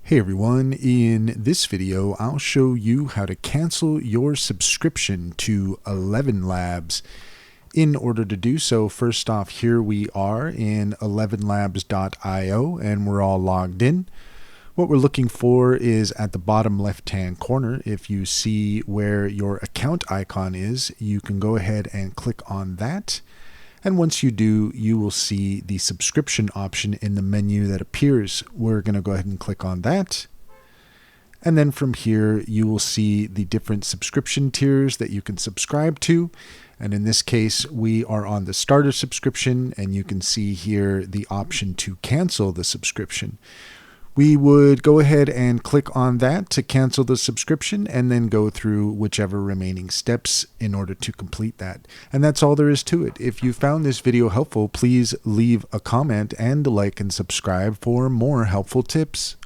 Hey everyone, in this video I'll show you how to cancel your subscription to ElevenLabs. In order to do so, first off, here we are in elevenlabs.io and we're all logged in. What we're looking for is at the bottom left hand corner. If you see where your account icon is, you can go ahead and click on that. And once you do, you will see the subscription option in the menu that appears. We're going to go ahead and click on that. And then from here, you will see the different subscription tiers that you can subscribe to. And in this case, we are on the starter subscription, and you can see here the option to cancel the subscription. We would go ahead and click on that to cancel the subscription and then go through whichever remaining steps in order to complete that. And that's all there is to it. If you found this video helpful, please leave a comment and like and subscribe for more helpful tips.